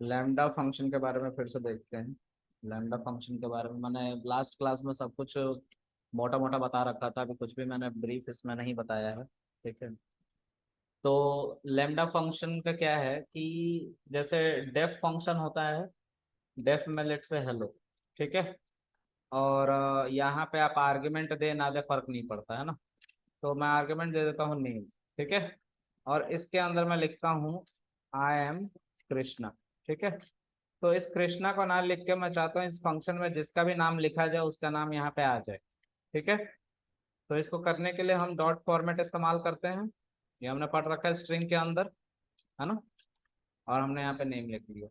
Lambda function के बारे में फिर से देखते हैं। लैम्डा फंक्शन के बारे में मैंने लास्ट क्लास में सब कुछ मोटा मोटा बता रखा था, अभी कुछ भी मैंने ब्रीफ इसमें नहीं बताया है। ठीक है। तो लैम्डा फंक्शन का क्या है कि जैसे डेफ फंक्शन होता है, डेफ में लेट से हेलो। ठीक है। और यहाँ पे आप आर्ग्यूमेंट दे ना दे फर्क नहीं पड़ता है ना। तो मैं आर्ग्यूमेंट दे देता हूँ नेम। ठीक है। और इसके अंदर मैं लिखता हूँ आई एम कृष्णा। ठीक है। तो इस कृष्णा का नाम लिख के मैं चाहता हूँ इस फंक्शन में जिसका भी नाम लिखा जाए उसका नाम यहाँ पे आ जाए। ठीक है। तो इसको करने के लिए हम डॉट फॉर्मेट इस्तेमाल करते हैं। ये हमने पढ़ रखा है स्ट्रिंग के अंदर, है ना। और हमने यहाँ पे नेम लिख लिया,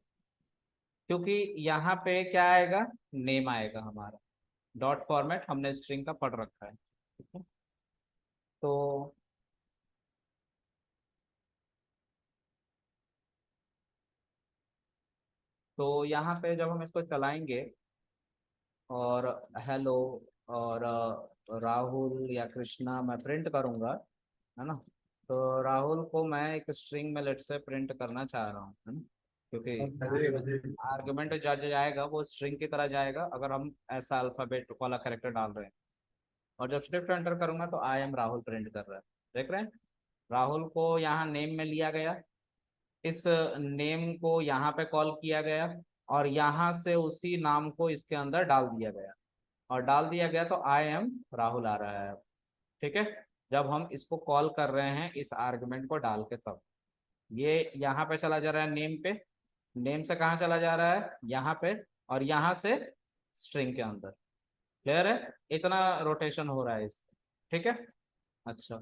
क्योंकि यहाँ पे क्या आएगा, नेम आएगा हमारा। डॉट फॉर्मेट हमने स्ट्रिंग का पढ़ रखा है। ठीक है। तो यहाँ पे जब हम इसको चलाएंगे और हेलो और राहुल या कृष्णा मैं प्रिंट करूंगा, है ना। तो राहुल को मैं एक स्ट्रिंग में लेट से प्रिंट करना चाह रहा हूँ, है ना। क्योंकि आर्गुमेंट जो जो जाएगा वो स्ट्रिंग की तरह जाएगा अगर हम ऐसा अल्फाबेट वाला कैरेक्टर डाल रहे हैं। और जब शिफ्ट एंटर करूंगा तो आई एम राहुल प्रिंट कर रहा है। देख रहे हैं, राहुल को यहाँ नेम में लिया गया, इस नेम को यहाँ पे कॉल किया गया, और यहाँ से उसी नाम को इसके अंदर डाल दिया गया। और डाल दिया गया तो आई एम राहुल आ रहा है। ठीक है। जब हम इसको कॉल कर रहे हैं इस आर्गुमेंट को डाल के, तब ये यहाँ पे चला जा रहा है नेम पे, नेम से कहाँ चला जा रहा है, यहाँ पे, और यहाँ से स्ट्रिंग के अंदर। क्लियर है, इतना रोटेशन हो रहा है इस। ठीक है। अच्छा,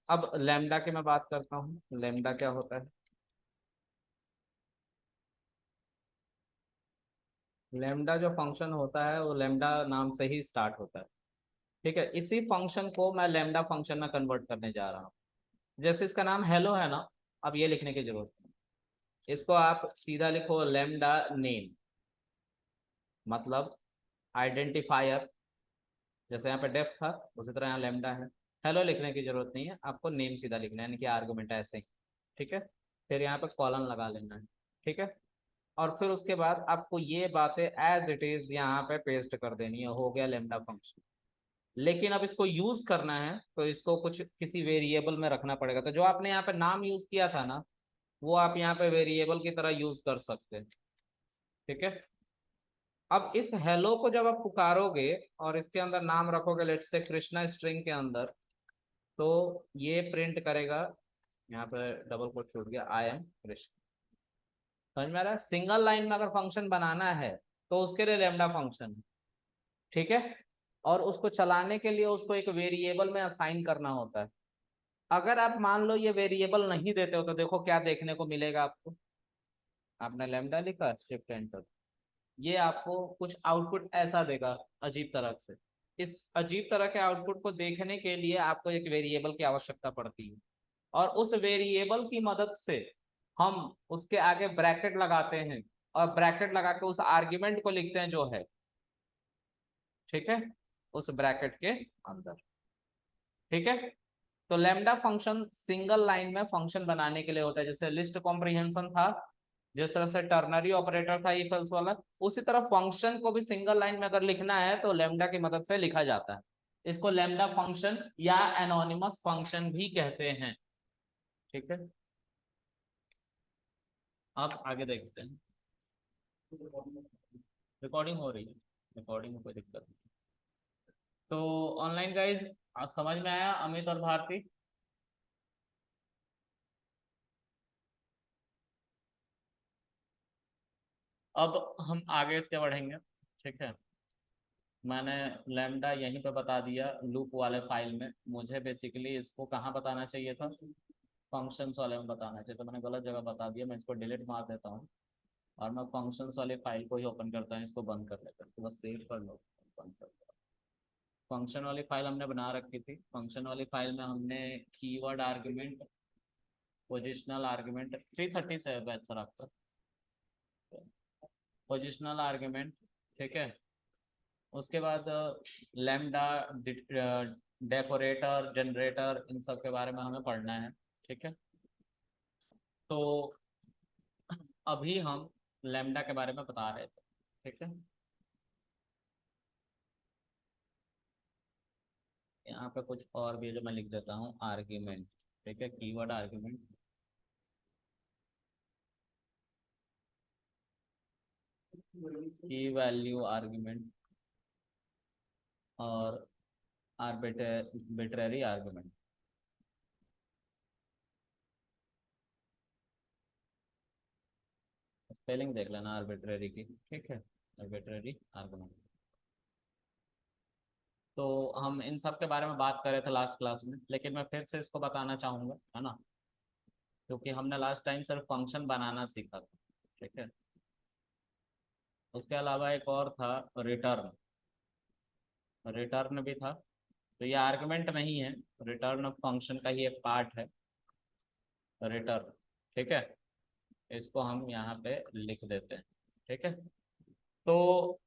अब लैम्डा की मैं बात करता हूँ, लैम्डा क्या होता है। लैम्डा जो फंक्शन होता है वो लैम्डा नाम से ही स्टार्ट होता है। ठीक है। इसी फंक्शन को मैं लैम्डा फंक्शन में कन्वर्ट करने जा रहा हूँ। जैसे इसका नाम हेलो है ना, अब ये लिखने की जरूरत नहीं, इसको आप सीधा लिखो लैम्डा नेम, मतलब आइडेंटिफायर। जैसे यहाँ पे डेफ था उसी तरह यहाँ लैम्डा है। हेलो लिखने की जरूरत नहीं है, आपको नेम सीधा लिखना है, यानी कि आर्गुमेंट ऐसे ही। ठीक है। फिर यहाँ पे कॉलन लगा लेना है। ठीक है। और फिर उसके बाद आपको ये बातें एज इट इज यहाँ पे पेस्ट कर देनी है, हो गया लैम्डा फंक्शन। लेकिन अब इसको यूज करना है तो इसको कुछ किसी वेरिएबल में रखना पड़ेगा। तो जो आपने यहाँ पे नाम यूज किया था ना, वो आप यहाँ पे वेरिएबल की तरह यूज कर सकते हैं। ठीक है। अब इस हेलो को जब आप पुकारोगे और इसके अंदर नाम रखोगे लेट्स से कृष्णा स्ट्रिंग के अंदर, तो ये प्रिंट करेगा, यहाँ पे डबल कोट छूट गया, आई एम कृष्ण। समझ में आ रहा है, सिंगल लाइन में अगर फंक्शन बनाना है तो उसके लिए लैम्डा फंक्शन। ठीक है। और उसको चलाने के लिए उसको एक वेरिएबल में असाइन करना होता है। अगर आप मान लो ये वेरिएबल नहीं देते हो तो देखो क्या देखने को मिलेगा आपको। आपने लैम्डा लिखा, शिफ्ट एंटर, ये आपको कुछ आउटपुट ऐसा देगा, अजीब तरह से। इस अजीब तरह के आउटपुट को देखने के लिए आपको एक वेरिएबल की आवश्यकता पड़ती है। और उस वेरिएबल की मदद से हम उसके आगे ब्रैकेट लगाते हैं, और ब्रैकेट लगा के उस आर्ग्यूमेंट को लिखते हैं जो है। ठीक है, उस ब्रैकेट के अंदर। ठीक है। तो लैम्डा फंक्शन सिंगल लाइन में फंक्शन बनाने के लिए होता है, जैसे लिस्ट कॉम्प्रिहेंशन था, जिस तरह से टर्नरी ऑपरेटर था इफ एल्स वाला, उसी तरह फंक्शन को भी सिंगल लाइन में अगर लिखना है तो लैम्डा की मदद से लिखा जाता है। इसको लैम्डा फंक्शन या एनोनिमस फंक्शन भी कहते हैं। ठीक है। आप आगे देखते हैं। रिकॉर्डिंग हो रही है, रिकॉर्डिंग में कोई दिक्कत नहीं। तो ऑनलाइन गाइज आज समझ में आया अमित और भारती। अब हम आगे इसके बढ़ेंगे। ठीक है। मैंने लैम्डा यहीं पे बता दिया लूप वाले फाइल में, मुझे बेसिकली इसको कहाँ बताना चाहिए था, फंक्शंस वाले में बताना चाहिए, तो मैंने गलत जगह बता दिया। मैं इसको डिलीट मार देता हूँ और मैं फंक्शंस वाली फाइल को ही ओपन करता हूँ, इसको बंद कर लेता हूँ, तो बस सेव कर लो, बंद कर दो। फंक्शन वाली फाइल हमने बना रखी थी, फंक्शन वाली फाइल में हमने कीवर्ड आर्ग्यूमेंट, पोजिशनल आर्ग्यूमेंट 330 से है सर आपका, पोजिशनल आर्ग्यूमेंट। ठीक है। उसके बाद लैम्डा, डेकोरेटर, जनरेटर, इन सब के बारे में हमें पढ़ना है। ठीक है। तो अभी हम लैम्डा के बारे में बता रहे थे, ठीक है। यहाँ पे कुछ और भी है जो मैं लिख देता हूँ, आर्ग्यूमेंट, ठीक है, कीवर्ड आर्ग्यूमेंट। की वैल्यू आर्ग्यूमेंट और आर्बिट्रेरी आर्ग्यूमेंट। स्पेलिंग देख लेना आर्बिट्रेरी की, ठीक है, आर्बिट्रेरी आर्गुमेंट। तो हम इन सब के बारे में बात कर रहे थे लास्ट क्लास में, लेकिन मैं फिर से इसको बताना चाहूँगा, है ना, क्योंकि हमने लास्ट टाइम सिर्फ फंक्शन बनाना सीखा था, ठीक है। उसके अलावा एक और था, रिटर्न। रिटर्न भी था, तो ये आर्गुमेंट नहीं है, रिटर्न फंक्शन का ही एक पार्ट है, रिटर्न, ठीक है। इसको हम यहाँ पे लिख देते हैं, ठीक है। तो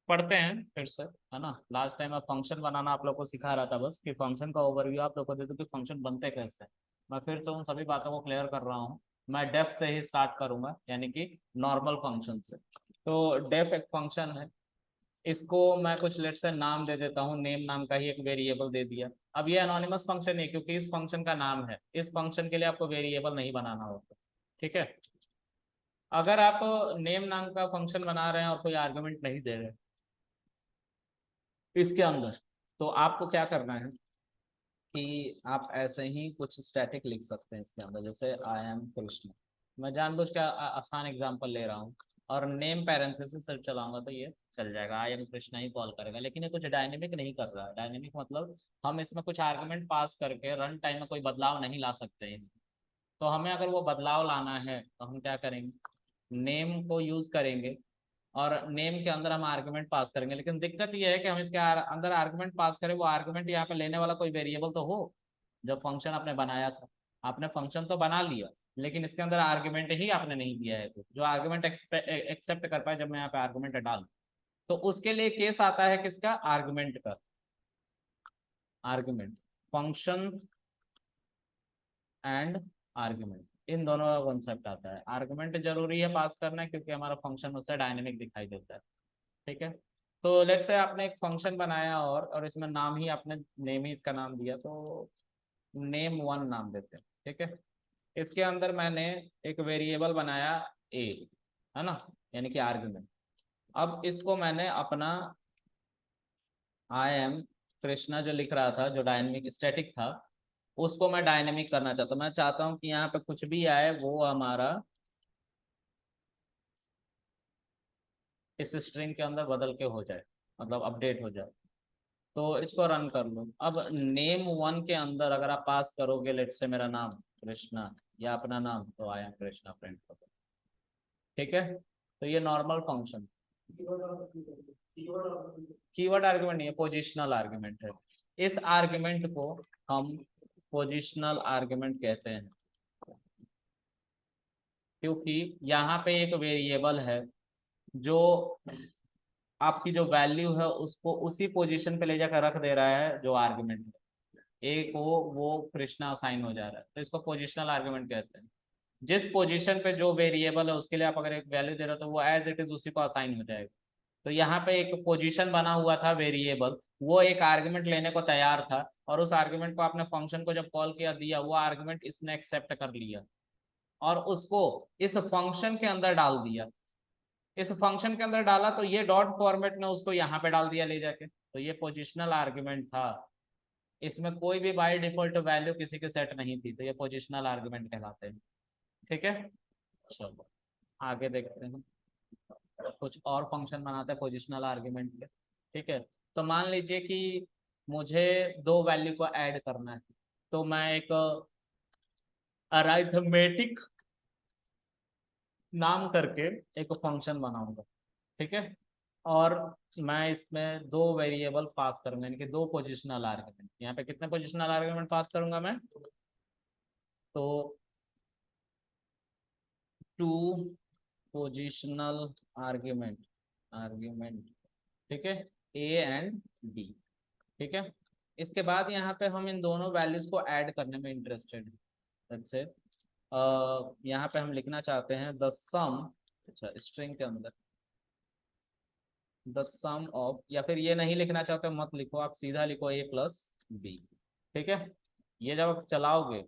पढ़ते हैं फिर से, है ना। लास्ट टाइम मैं फंक्शन बनाना आप लोग को सिखा रहा था, बस कि फंक्शन का ओवरव्यू आप लोग को दे दूं कि फंक्शन बनते कैसे हैं। मैं फिर से उन सभी बातों को क्लियर कर रहा हूँ। मैं डेफ से ही स्टार्ट करूंगा, यानी कि नॉर्मल फंक्शन से। तो डेफ एक फंक्शन है, इसको मैं कुछ लेट से नाम दे देता हूँ, नेम नाम का ही एक वेरिएबल दे दिया। अब ये एनोनिमस फंक्शन है क्योंकि इस फंक्शन का नाम है, इस फंक्शन के लिए आपको वेरिएबल नहीं बनाना होगा, ठीक है। अगर आप नेम नाम का फंक्शन बना रहे हैं और कोई आर्गुमेंट नहीं दे रहे इसके अंदर, तो आपको क्या करना है कि आप ऐसे ही कुछ स्टैटिक लिख सकते हैं इसके अंदर, जैसे आई एम कृष्ण। मैं जानबूझ के आसान एग्जांपल ले रहा हूँ, और नेम पैरेंथेसिस सिर्फ चलाऊंगा तो ये चल जाएगा, I am Krishna he call करेगा। लेकिन ये कुछ डायनेमिक नहीं कर रहा है। डायनेमिक मतलब हम इसमें कुछ आर्गुमेंट पास करके रन टाइम में कोई बदलाव नहीं ला सकते हैं इसमें। तो हमें अगर वो बदलाव लाना है तो हम क्या करेंगे, नेम को यूज करेंगे, और नेम के अंदर हम आर्गुमेंट पास करेंगे। लेकिन दिक्कत ये है कि हम इसके अंदर आर्गुमेंट पास करें, वो आर्गुमेंट यहाँ पे लेने वाला कोई वेरिएबल तो हो। जब फंक्शन आपने बनाया था, आपने फंक्शन तो बना लिया, लेकिन इसके अंदर आर्गुमेंट ही आपने नहीं दिया है, तो जो आर्गुमेंट एक्सेप्ट कर पाए जब मैं यहाँ पे आर्गुमेंट डाल, तो उसके लिए केस आता है किसका, आर्गुमेंट का। आर्गुमेंट, फंक्शन एंड आर्गुमेंट, इन दोनों का कॉन्सेप्ट आता है। आर्गुमेंट जरूरी है पास करना, क्योंकि हमारा फंक्शन उससे डायनेमिक दिखाई देता है, ठीक है। तो लेट्स से आपने एक फंक्शन बनाया, और इसमें नाम ही आपने नेम ही इसका नाम दिया, तो नेम वन नाम देते हैं, ठीक है। इसके अंदर मैंने एक वेरिएबल बनाया ए, है ना, यानी कि आर्गुमेंट। अब इसको मैंने अपना आई एम कृष्णा जो लिख रहा था, जो डायनेमिक स्टैटिक था, उसको मैं डायनेमिक करना चाहता हूँ। मैं चाहता हूँ कि यहाँ पे कुछ भी आए वो हमारा इस स्ट्रिंग के अंदर बदल के हो जाए, मतलब अपडेट हो जाए। तो इसको रन कर लो। अब नेम वन के अंदर अगर आप पास करोगे लेट से मेरा नाम कृष्णा या अपना नाम, तो आई एम कृष्णा प्रिंट करो, ठीक है। तो ये नॉर्मल फंक्शन, कीवर्ड आर्गुमेंट नहीं है, पोजिशनल आर्गुमेंट है। इस आर्गुमेंट को हम पोजिशनल आर्गुमेंट कहते हैं, क्योंकि यहाँ पे एक वेरिएबल है जो आपकी जो वैल्यू है उसको उसी पोजीशन पे ले जाकर रख दे रहा है जो आर्गुमेंट है। ए को वो कृष्णा असाइन हो जा रहा है, तो इसको पोजिशनल आर्गुमेंट कहते हैं। जिस पोजीशन पे जो वेरिएबल है उसके लिए आप अगर एक वैल्यू दे रहे हो, तो वो एज इट इज उसी को असाइन हो जाएगा। तो यहाँ पे एक पोजीशन बना हुआ था वेरिएबल, वो एक आर्गुमेंट लेने को तैयार था, और उस आर्गुमेंट को आपने फंक्शन को जब कॉल किया दिया, वो आर्गुमेंट इसने एक्सेप्ट कर लिया और उसको इस फंक्शन के अंदर डाल दिया। इस फंक्शन के अंदर डाला तो ये डॉट फॉर्मेट ने उसको यहाँ पे डाल दिया ले जाके, तो ये पोजिशनल आर्गुमेंट था। इसमें कोई भी बाय डिफॉल्ट वैल्यू किसी के सेट नहीं थी, तो ये पोजिशनल आर्गुमेंट कहलाते हैं, ठीक है। चलो आगे देखते हैं, कुछ और फंक्शन बनाते हैं पोजिशनल आर्गुमेंट के, ठीक है। तो मान लीजिए कि मुझे दो वैल्यू को ऐड करना है, तो मैं एक अराइथमेटिक नाम करके एक फंक्शन बनाऊंगा, ठीक है। और मैं इसमें दो वेरिएबल पास करूंगा, यानी कि दो पोजिशनल आर्गुमेंट। यहाँ पे कितने पोजिशनल आर्गुमेंट पास करूंगा मैं, तो टू पोजिशनल आर्गुमेंट, आर्गुमेंट, ठीक है, ए एंड बी, ठीक है। इसके बाद यहाँ पे हम इन दोनों वैल्यूज को ऐड करने में इंटरेस्टेड है। यहाँ पे हम लिखना चाहते हैं द सम, अच्छा स्ट्रिंग के अंदर द सम ऑफ, या फिर ये नहीं लिखना चाहते मत लिखो, आप सीधा लिखो ए प्लस बी। ठीक है, ये जब आप चलाओगे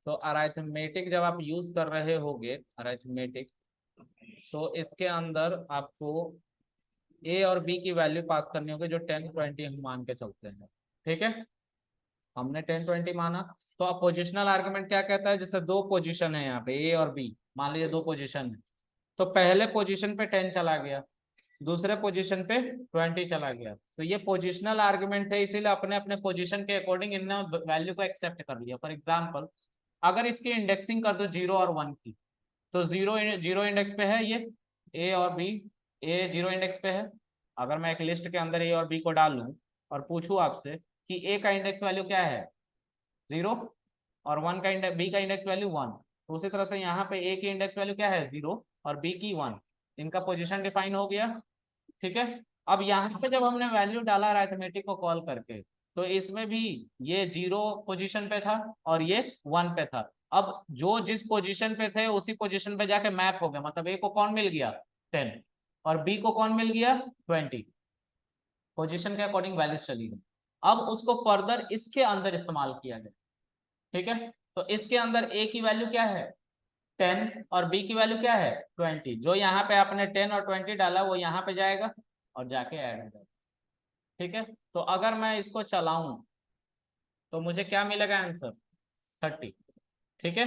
तो अराइथमेटिक जब आप यूज कर रहे होगे अराइथमेटिक, तो इसके अंदर आपको ए और बी की वैल्यू पास करनी होगी जो 10 20 हम मान के चलते हैं। ठीक है, हमने 10 20 माना, तो अब पोजिशनल आर्गुमेंट क्या कहता है, जैसे दो पोजीशन है यहाँ पे ए और बी, मान लीजिए दो पोजीशन है, तो पहले पोजीशन पे 10 चला गया, दूसरे पोजीशन पे 20 चला गया, तो ये पोजिशनल आर्गुमेंट है, इसीलिए अपने अपने पोजीशन के अकॉर्डिंग इनने वैल्यू को एक्सेप्ट कर लिया। फॉर एग्जाम्पल अगर इसकी इंडेक्सिंग कर दो 0 और 1 की, तो जीरो जीरो इंडेक्स पे है ये ए और बी, ए जीरो इंडेक्स पे है। अगर मैं एक लिस्ट के अंदर ए और बी को डाल लूँ और पूछूं आपसे कि ए का इंडेक्स वैल्यू क्या है 0, और 1 का इंडेक्स, बी का इंडेक्स वैल्यू 1, तो उसी तरह से यहाँ पे ए की इंडेक्स वैल्यू क्या है 0 और बी की 1, इनका पोजिशन डिफाइन हो गया। ठीक है, अब यहाँ पे जब हमने वैल्यू डाला अरिथमेटिक को कॉल करके, तो इसमें भी ये 0 पोजीशन पे था और ये 1 पे था। अब जो जिस पोजीशन पे थे उसी पोजीशन पे जाके मैप हो गया, मतलब ए को कौन मिल गया 10 और बी को कौन मिल गया 20, पोजीशन के अकॉर्डिंग वैल्यू चली गई। अब उसको फर्दर इसके अंदर इस्तेमाल किया गया। ठीक है, तो इसके अंदर ए की वैल्यू क्या है 10 और बी की वैल्यू क्या है 20, जो यहाँ पे आपने 10 और 20 डाला वो यहाँ पे जाएगा और जाके ऐड हो जाएगा। ठीक है, तो अगर मैं इसको चलाऊं तो मुझे क्या मिलेगा आंसर 30। ठीक है,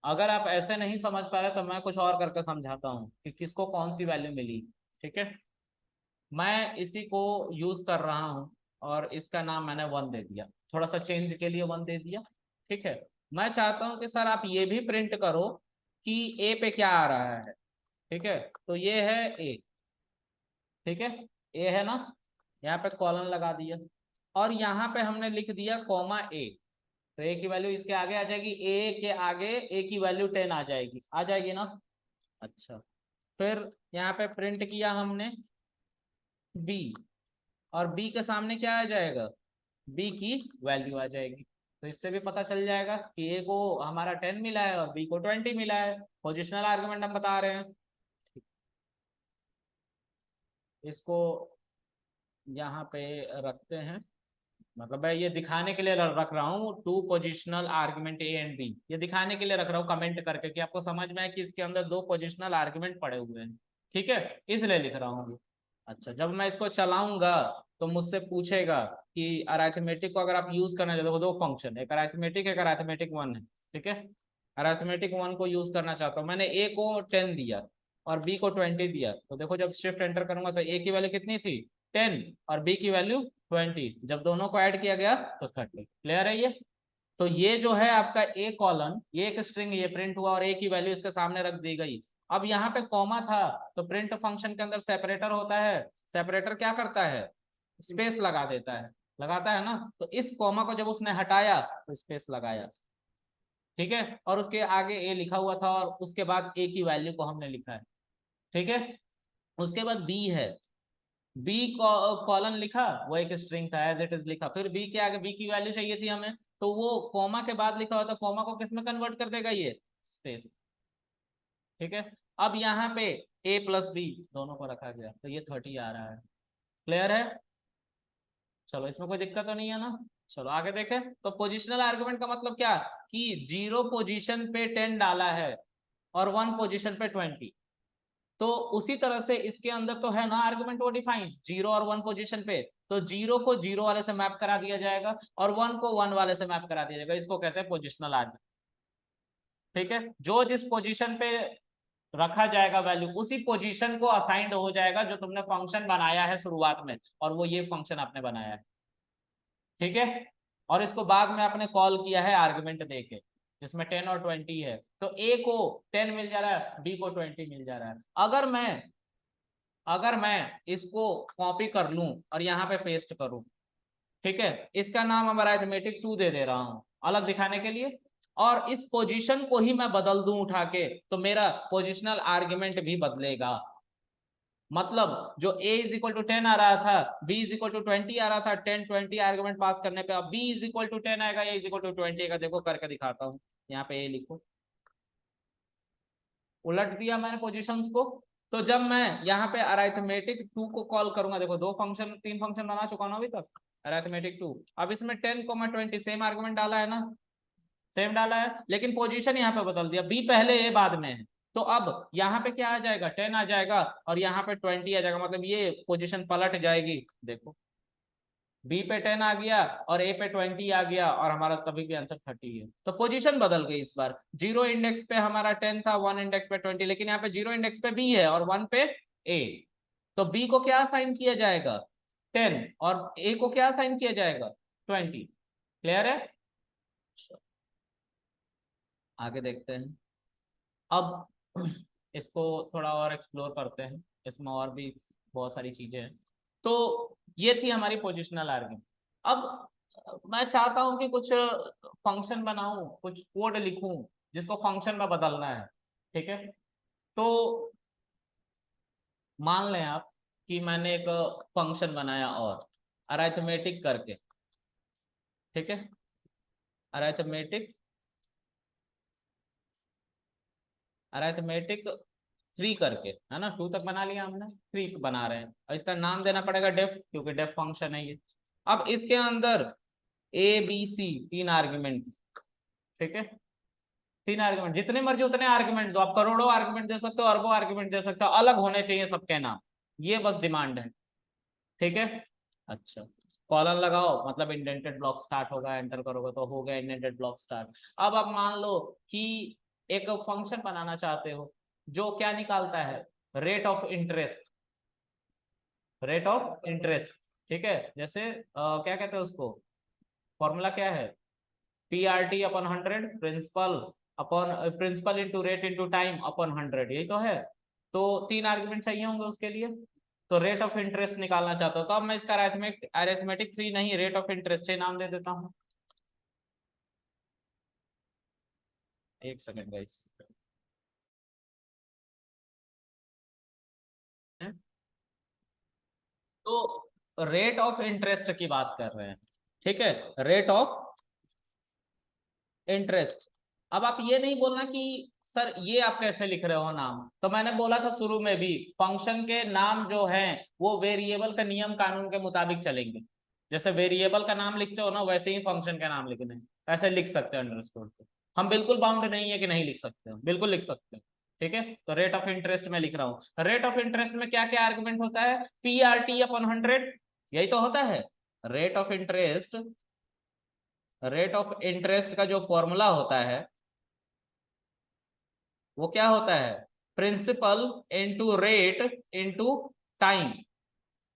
अगर आप ऐसे नहीं समझ पा रहे तो मैं कुछ और करके समझाता हूँ कि किसको कौन सी वैल्यू मिली। ठीक है, मैं इसी को यूज कर रहा हूँ और इसका नाम मैंने 1 दे दिया, थोड़ा सा चेंज के लिए 1 दे दिया। ठीक है, मैं चाहता हूँ कि सर आप ये भी प्रिंट करो कि ए पे क्या आ रहा है। ठीक है, तो ये है ए, ठीक है, ए है ना, यहाँ पे कॉलन लगा दिया और यहाँ पे हमने लिख दिया कॉमा ए, तो ए की वैल्यू इसके आगे आ जाएगी, ए के आगे ए की वैल्यू 10 आ जाएगी ना। अच्छा, फिर यहाँ पे प्रिंट किया हमने बी, और बी के सामने क्या आ जाएगा बी की वैल्यू आ जाएगी, तो इससे भी पता चल जाएगा कि ए को हमारा 10 मिला है और बी को 20 मिला है, पोजिशनल आर्गुमेंट हम बता रहे हैं। इसको यहाँ पे रखते हैं, मतलब मैं ये दिखाने के लिए रख रहा हूँ two positional argument A and B, ये दिखाने के लिए रख रहा हूँ कमेंट करके कि आपको समझ में आए कि इसके अंदर दो पोजिशनल आर्गुमेंट पड़े हुए हैं। ठीक है, इसलिए लिख रहा हूँ। अच्छा, जब मैं इसको चलाऊंगा तो मुझसे पूछेगा कि अरिथमेटिक को अगर आप यूज करना चाहते हो, दो फंक्शन, एक अरिथमेटिक एक अरिथमेटिक 1 है। ठीक है, अरिथमेटिक 1 को यूज करना चाहता हूँ, मैंने ए को 10 दिया और बी को 20 दिया, तो देखो जब शिफ्ट एंटर करूंगा तो ए की वैल्यू कितनी थी 10 और बी की वैल्यू 20, जब दोनों को ऐड किया गया तो 30। क्लियर है ये? तो ये जो है आपका ए कॉलन, ये एक स्ट्रिंग ये प्रिंट हुआ और ए की वैल्यू इसके सामने रख दी गई। अब यहाँ पे कॉमा था, तो प्रिंट फंक्शन के अंदर सेपरेटर होता है, सेपरेटर क्या करता है स्पेस लगा देता है, लगाता है ना, तो इस कॉमा को जब उसने हटाया तो स्पेस लगाया। ठीक है, और उसके आगे ए लिखा हुआ था और उसके बाद ए की वैल्यू को हमने लिखा है। ठीक है, उसके बाद बी है, बी कॉलन लिखा, वो एक स्ट्रिंग था एज इट इज लिखा, फिर बी के आगे बी की वैल्यू चाहिए थी हमें, तो वो कॉमा के बाद लिखा होता, कॉमा को किस में कन्वर्ट कर देगा ये स्पेस। ठीक है, अब यहाँ पे ए प्लस बी दोनों को रखा गया तो ये 30 आ रहा है। क्लियर है? चलो इसमें कोई दिक्कत तो नहीं है ना। चलो आगे देखें, तो पोजिशनल आर्गुमेंट का मतलब क्या कि 0 पोजीशन पे 10 डाला है और 1 पोजीशन पे 20, तो उसी तरह से इसके अंदर तो है ना आर्गुमेंट वो डिफाइन 0 और 1 पोजीशन पे, तो 0 को 0 वाले से मैप करा दिया जाएगा और 1 को 1 वाले से मैप करा दिया जाएगा, इसको कहते हैं पोजिशनल आर्गुमेंट। ठीक है, जो जिस पोजीशन पे रखा जाएगा वैल्यू उसी पोजीशन को असाइंड हो जाएगा जो तुमने फंक्शन बनाया है शुरुआत में, और वो ये फंक्शन आपने बनाया है। ठीक है, और इसको बाद में आपने कॉल किया है आर्गुमेंट देके जिसमें 10 और 20 है, तो ए को 10 मिल जा रहा है, बी को 20 मिल जा रहा है। अगर मैं इसको कॉपी कर लूं और यहाँ पे पेस्ट करूं, ठीक है, इसका नाम हम अरिथमेटिक 2 दे रहा हूं अलग दिखाने के लिए, और इस पोजीशन को ही मैं बदल दूं उठा के, तो मेरा पोजिशनल आर्ग्यूमेंट भी बदलेगा। मतलब जो a इज इक्वल टू 10 आ रहा था, b इज इक्वल टू 20 आ रहा था, 10 20 आर्गुमेंट पास करने पे अब b इज इक्वल टू 10 आएगा, a इज इक्वल टू 20 आएगा। देखो करके दिखाता हूँ, यहाँ पे a लिखो, उलट दिया मैंने पोजीशंस को। तो जब मैं यहाँ पे अरिथमेटिक 2 को कॉल करूंगा, देखो 3 फंक्शन बना चुका हूं अभी तक। अरिथमेटिक 2, अब इसमें 10, 20 सेम आर्गुमेंट डाला है ना, सेम डाला है, लेकिन पोजीशन यहाँ पे बदल दिया, बी पहले ए बाद में है। तो अब यहाँ पे क्या आ जाएगा, 10 आ जाएगा और यहाँ पे 20 आ जाएगा, मतलब ये पोजीशन पलट जाएगी। देखो बी पे 10 आ गया और ए पे 20 आ गया और हमारा तभी भी आंसर 30 है। तो पोजीशन बदल गई इस बार, 0 इंडेक्स पे हमारा 10 था, 1 इंडेक्स पे 20, लेकिन यहाँ पे 0 इंडेक्स पे बी है और 1 पे ए। तो बी को क्या असाइन किया जाएगा, 10, और ए को क्या असाइन किया जाएगा, 20। क्लियर है? आगे देखते हैं। अब इसको थोड़ा और एक्सप्लोर करते हैं, इसमें और भी बहुत सारी चीजें हैं। तो ये थी हमारी पोजिशनल आर्ग्यूमेंट। अब मैं चाहता हूं कि कुछ फंक्शन बनाऊं, कुछ कोड लिखूं जिसको फंक्शन में बदलना है। ठीक है, तो मान लें आप कि मैंने एक फंक्शन बनाया और अरिथमेटिक करके, ठीक है, अरिथमेटिक अरिथमेटिक 3 करके, है ना, 2 तक बना लिया हमने, 3 बना रहे हैं और इसका नाम देना पड़ेगा डेफ, क्योंकि डेफ फंक्शन है ये। अब इसके अंदर ए बी सी 3 आर्ग्यूमेंट, ठीक है, 3 आर्ग्यूमेंट, जितने मर्जी उतने आर्ग्यूमेंट दो आप, करोड़ों आर्ग्यूमेंट दे सकते हो, अरबों आर्ग्यूमेंट दे सकते हो, अलग होने चाहिए सबके नाम, ये बस डिमांड है। ठीक है, अच्छा, कॉलन लगाओ, मतलब इंडेंटेड ब्लॉक स्टार्ट होगा, एंटर करोगे तो हो गया इंडेंटेड ब्लॉक स्टार्ट। अब आप मान लो कि एक फंक्शन बनाना चाहते हो जो क्या निकालता है, rate of interest, rate of interest. ठीक है, जैसे क्या कहते हैं उसको, फॉर्मूला क्या है, P R T upon 100, principal upon principal into rate into time upon 100, यही तो है। तो 3 आर्गुमेंट चाहिए होंगे उसके लिए। तो रेट ऑफ इंटरेस्ट निकालना चाहता हूँ, तो अब मैं इसका अरिथमेटिक 3 नहीं, रेट ऑफ इंटरेस्ट ही नाम दे देता हूँ। एक सेकंड गाइस, तो रेट ऑफ इंटरेस्ट की बात कर रहे हैं, ठीक है, रेट ऑफ इंटरेस्ट। अब आप ये नहीं बोलना कि सर ये आप कैसे लिख रहे हो नाम, तो मैंने बोला था शुरू में भी, फंक्शन के नाम जो हैं वो वेरिएबल का नियम कानून के मुताबिक चलेंगे। जैसे वेरिएबल का नाम लिखते हो ना, वैसे ही फंक्शन का नाम लिखने, ऐसे लिख सकते हो अंडरस्कोर से। हम बिल्कुल बाउंड नहीं है कि नहीं लिख सकते हो, बिल्कुल लिख सकते हो। ठीक है, तो रेट ऑफ इंटरेस्ट में लिख रहा हूँ, रेट ऑफ इंटरेस्ट में क्या क्या आर्गुमेंट होता है, पी आर टी अपॉन 100, यही तो होता है rate of interest. Rate of interest का जो फॉर्मूला होता है वो क्या होता है, principal into rate into time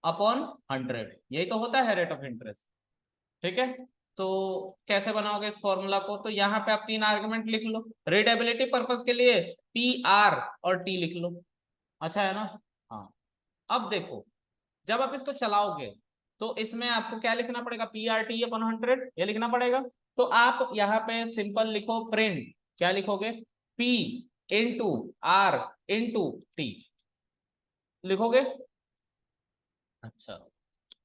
upon 100, यही तो होता है रेट ऑफ इंटरेस्ट। ठीक है, तो कैसे बनाओगे इस फॉर्मूला को, तो यहाँ पे आप 3 आर्गुमेंट लिख लो, रीडेबिलिटी पर्पस के लिए पी आर और टी लिख लो। अच्छा है ना? हाँ, अब देखो, जब आप इसको चलाओगे तो इसमें आपको क्या लिखना पड़ेगा, पी आर टी अपॉन 100, ये लिखना पड़ेगा। तो आप यहाँ पे सिंपल लिखो, प्रिंट, क्या लिखोगे, P into R into T लिखोगे। अच्छा,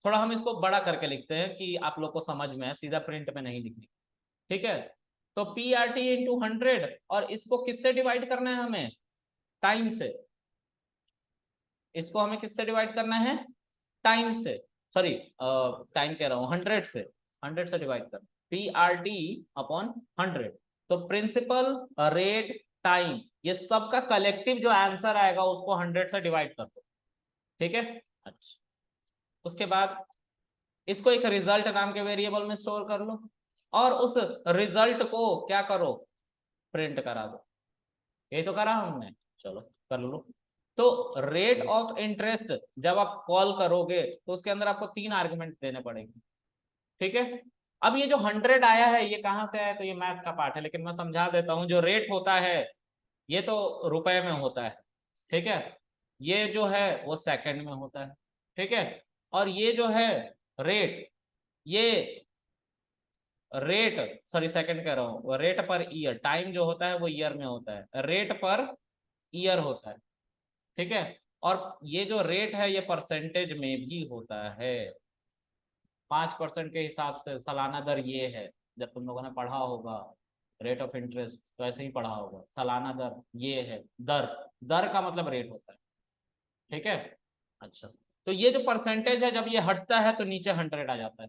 थोड़ा हम इसको बड़ा करके लिखते हैं कि आप लोग को समझ में है, सीधा प्रिंट में नहीं लिखनी। ठीक है, तो पी आर टी इंटू 100, और इसको किससे डिवाइड करना है हमें, टाइम से। इसको हमें किससे डिवाइड करना है, टाइम से, सॉरी टाइम कह रहा हूँ, 100 से, 100 से डिवाइड कर, पी आर टी अपॉन 100। तो प्रिंसिपल, रेट, टाइम, ये सब का कलेक्टिव जो आंसर आएगा उसको 100 से डिवाइड कर दो। ठीक है, अच्छा, उसके बाद इसको एक रिजल्ट नाम के वेरिएबल में स्टोर कर लो और उस रिजल्ट को क्या करो, प्रिंट करा दो। यही तो करा हमने, चलो कर लो। तो रेट ऑफ इंटरेस्ट जब आप कॉल करोगे तो उसके अंदर आपको 3 आर्गुमेंट देने पड़ेंगे। ठीक है, अब ये जो 100 आया है ये कहाँ से आया, तो ये मैथ का पार्ट है, लेकिन मैं समझा देता हूँ। जो रेट होता है ये तो रुपए में होता है, ठीक है, ये जो है वो सेकंड में होता है। ठीक है, और ये जो है रेट, ये रेट, सॉरी सेकंड कह रहा हूँ, रेट पर ईयर, टाइम जो होता है वो ईयर में होता है, रेट पर ईयर होता है। ठीक है, और ये जो रेट है ये परसेंटेज में भी होता है, 5% के हिसाब से सालाना दर ये है, जब तुम लोगों ने पढ़ा होगा रेट ऑफ इंटरेस्ट तो ऐसे ही पढ़ा होगा, सालाना दर ये है, दर, दर का मतलब रेट होता है, ठीक है। अच्छा, तो ये जो परसेंटेज है जब ये हटता है तो नीचे 100 आ जाता है,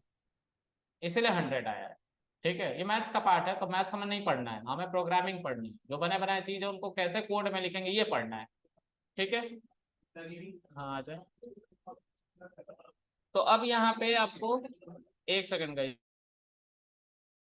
इसीलिए 100 आया है, ठीक है। ये मैथ्स का पार्ट है, तो मैथ्स हमें नहीं पढ़ना है, हमें प्रोग्रामिंग पढ़नी है, जो बने बनाए चीज है उनको कैसे कोड में लिखेंगे ये पढ़ना है, ठीक है। हाँ आ जाए। तो अब यहाँ पे आपको, एक सेकंड का